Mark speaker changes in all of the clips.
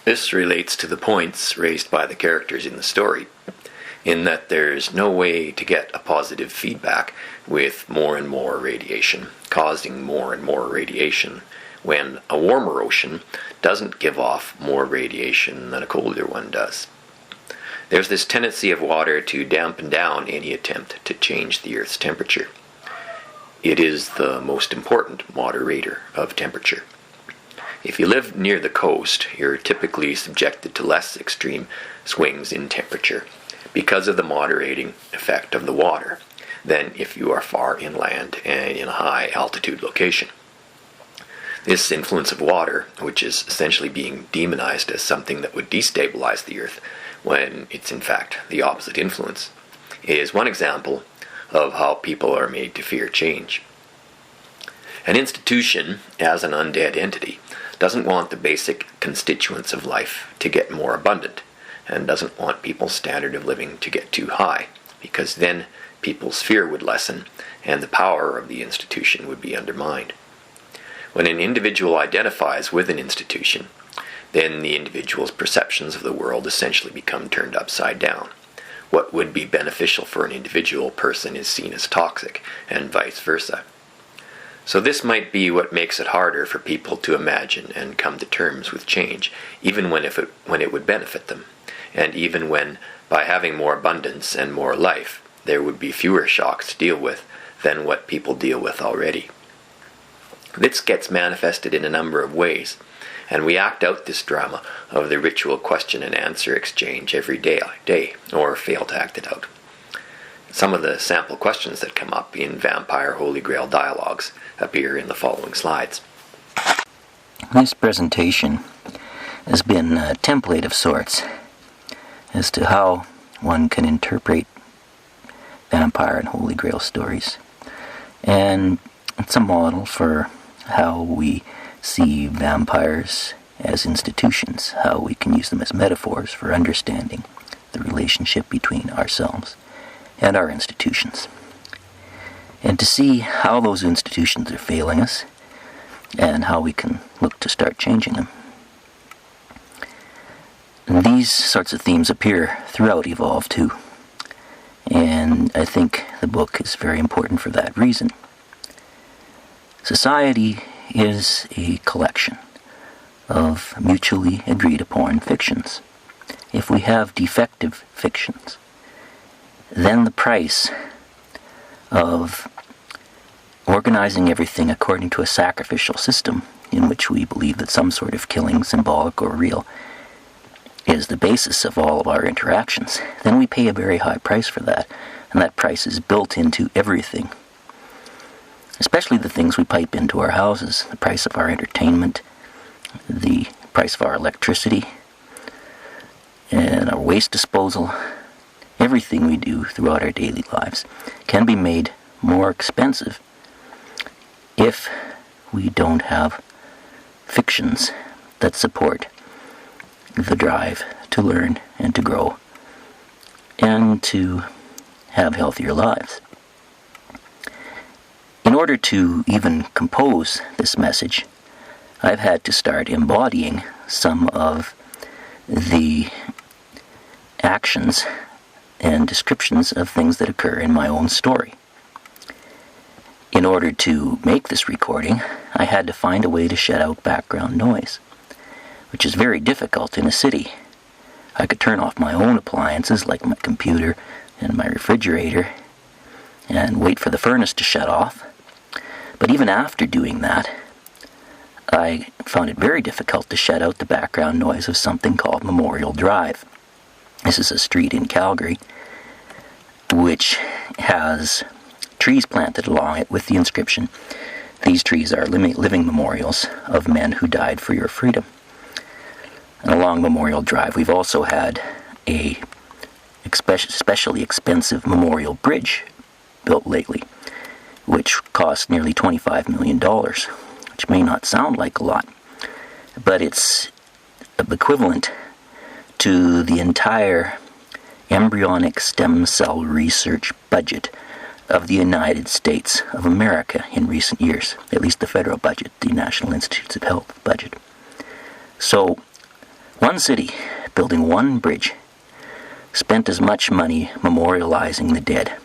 Speaker 1: This relates to the points raised by the characters in the story, in that there's no way to get a positive feedback with more and more radiation, causing more and more radiation, when a warmer ocean doesn't give off more radiation than a colder one does. There's this tendency of water to dampen down any attempt to change the Earth's temperature. It is the most important moderator of temperature. If you live near the coast, you're typically subjected to less extreme swings in temperature because of the moderating effect of the water than if you are far inland and in a high altitude location. This influence of water, which is essentially being demonized as something that would destabilize the Earth when it's in fact the opposite influence, is one example of how people are made to fear change. An institution, as an undead entity, doesn't want the basic constituents of life to get more abundant, and doesn't want people's standard of living to get too high, because then people's fear would lessen and the power of the institution would be undermined. When an individual identifies with an institution, then the individual's perceptions of the world essentially become turned upside down. What would be beneficial for an individual person is seen as toxic, and vice versa. So this might be what makes it harder for people to imagine and come to terms with change, even when it would benefit them, and even when, by having more abundance and more life, there would be fewer shocks to deal with than what people deal with already. This gets manifested in a number of ways, and we act out this drama of the ritual question and answer exchange every day, or fail to act it out. Some of the sample questions that come up in Vampire Holy Grail dialogues appear in the following slides.
Speaker 2: This presentation has been a template of sorts as to how one can interpret Vampire and Holy Grail stories, and it's a model for how we see vampires as institutions, how we can use them as metaphors for understanding the relationship between ourselves and our institutions, and to see how those institutions are failing us and how we can look to start changing them. And these sorts of themes appear throughout Evolve too, and I think the book is very important for that reason. Society is a collection of mutually agreed upon fictions. If we have defective fictions, then the price of organizing everything according to a sacrificial system, in which we believe that some sort of killing, symbolic or real, is the basis of all of our interactions, then we pay a very high price for that, and that price is built into everything. Especially the things we pipe into our houses, the price of our entertainment, the price of our electricity, and our waste disposal. Everything we do throughout our daily lives can be made more expensive if we don't have fictions that support the drive to learn and to grow and to have healthier lives. In order to even compose this message, I've had to start embodying some of the actions and descriptions of things that occur in my own story. In order to make this recording, I had to find a way to shut out background noise, which is very difficult in a city. I could turn off my own appliances like my computer and my refrigerator and wait for the furnace to shut off. But even after doing that, I found it very difficult to shut out the background noise of something called Memorial Drive. This is a street in Calgary which has trees planted along it with the inscription, "These trees are living memorials of men who died for your freedom." And along Memorial Drive, we've also had a especially expensive memorial bridge built lately, which cost nearly $25 million, which may not sound like a lot, but it's equivalent to the entire embryonic stem cell research budget of the United States of America in recent years, at least the federal budget, the National Institutes of Health budget. So One city, building one bridge, spent as much money memorializing the dead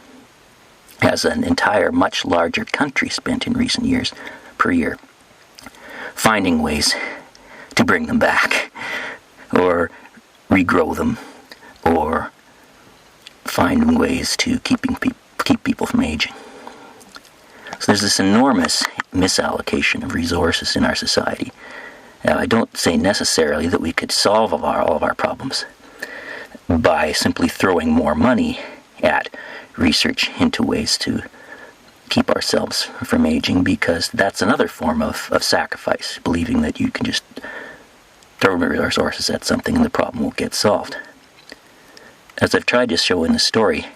Speaker 2: as an entire, much larger country spent in recent years per year, finding ways to bring them back, or regrow them, or finding ways to keep people from aging. So there's this enormous misallocation of resources in our society. Now, I don't say necessarily that we could solve all of our problems by simply throwing more money at research into ways to keep ourselves from aging, because that's another form of sacrifice, believing that you can just throw resources at something and the problem will get solved. As I've tried to show in the story,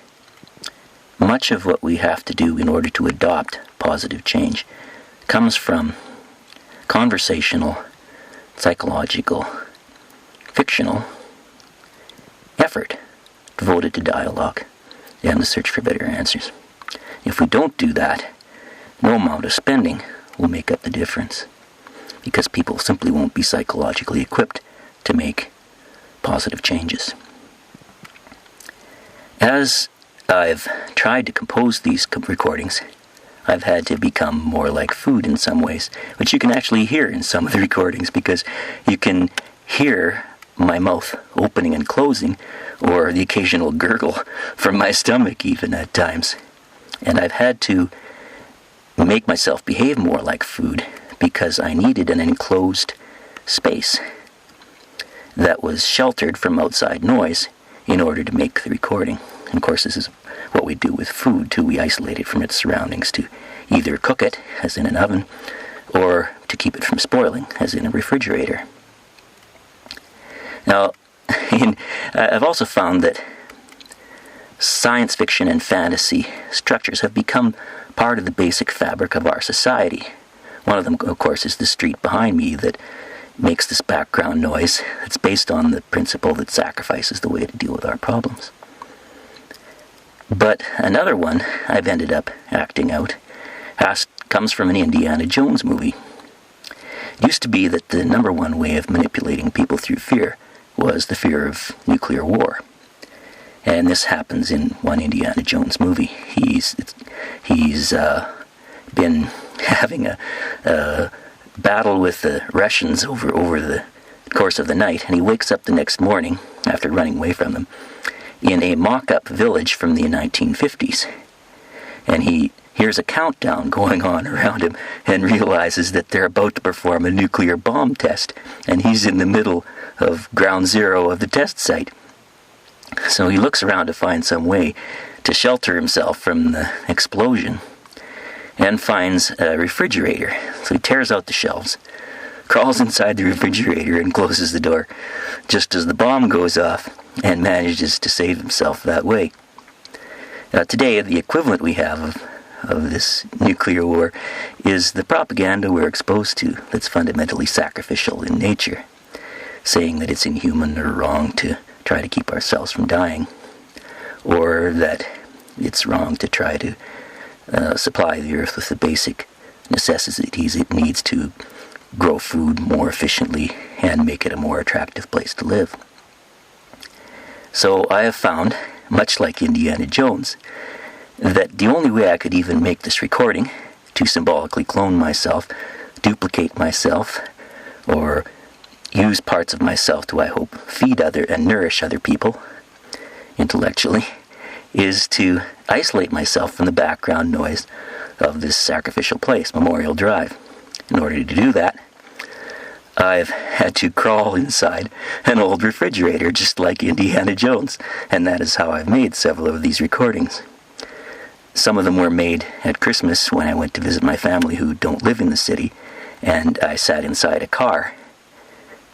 Speaker 2: much of what we have to do in order to adopt positive change comes from conversational, psychological, fictional effort devoted to dialogue and the search for better answers. If we don't do that, no amount of spending will make up the difference, because people simply won't be psychologically equipped to make positive changes. As I've tried to compose these recordings, I've had to become more like food in some ways, which you can actually hear in some of the recordings, because you can hear my mouth opening and closing, or the occasional gurgle from my stomach even at times. And I've had to make myself behave more like food because I needed an enclosed space that was sheltered from outside noise in order to make the recording. And of course, this is what we do with food too. We isolate it from its surroundings to either cook it, as in an oven, or to keep it from spoiling, as in a refrigerator. Now, I've also found that science fiction and fantasy structures have become part of the basic fabric of our society. One of them, of course, is the street behind me that makes this background noise. It's based on the principle that sacrifice is the way to deal with our problems. But another one I've ended up acting out comes from an Indiana Jones movie. It used to be that the number one way of manipulating people through fear was the fear of nuclear war. And this happens in one Indiana Jones movie. He's been having a battle with the Russians over the course of the night, and he wakes up the next morning after running away from them in a mock-up village from the 1950s. And he hears a countdown going on around him and realizes that they're about to perform a nuclear bomb test, and he's in the middle of ground zero of the test site. So he looks around to find some way to shelter himself from the explosion, and finds a refrigerator. So he tears out the shelves, crawls inside the refrigerator, and closes the door just as the bomb goes off, and manages to save himself that way. Today, the equivalent we have of this nuclear war is the propaganda we're exposed to that's fundamentally sacrificial in nature, saying that it's inhuman or wrong to try to keep ourselves from dying, or that it's wrong to try to supply the earth with the basic necessities it needs to grow food more efficiently and make it a more attractive place to live. So I have found, much like Indiana Jones, that the only way I could even make this recording, to symbolically clone myself, duplicate myself, or use parts of myself to, I hope, feed and nourish other people intellectually, is to isolate myself from the background noise of this sacrificial place, Memorial Drive. In order to do that, I've had to crawl inside an old refrigerator, just like Indiana Jones, and that is how I've made several of these recordings. Some of them were made at Christmas when I went to visit my family who don't live in the city, and I sat inside a car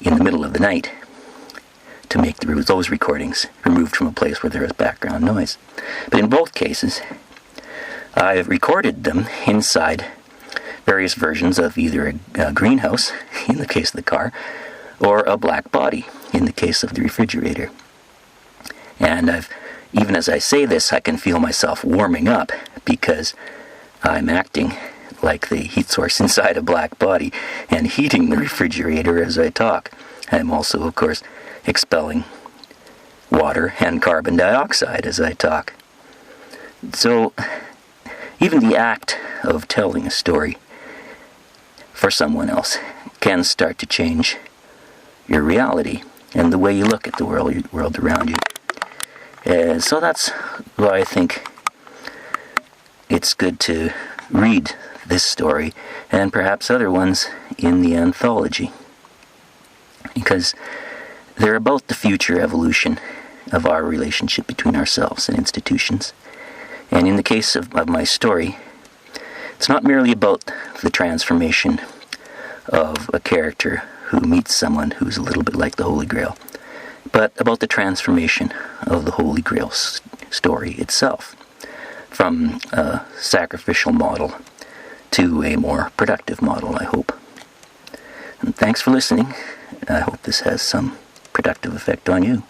Speaker 2: in the middle of the night to make those recordings, removed from a place where there was background noise. But in both cases, I've recorded them inside various versions of either a greenhouse, in the case of the car, or a black body, in the case of the refrigerator. And even as I say this, I can feel myself warming up, because I'm acting like the heat source inside a black body and heating the refrigerator as I talk. I'm also, of course, expelling water and carbon dioxide as I talk. So, even the act of telling a story for someone else can start to change your reality and the way you look at the world around you. So that's why I think it's good to read this story and perhaps other ones in the anthology, because they're about the future evolution of our relationship between ourselves and institutions. And in the case of my story, it's not merely about the transformation of a character who meets someone who's a little bit like the Holy Grail, but about the transformation of the Holy Grail story itself, from a sacrificial model to a more productive model, I hope. And thanks for listening. I hope this has some productive effect on you.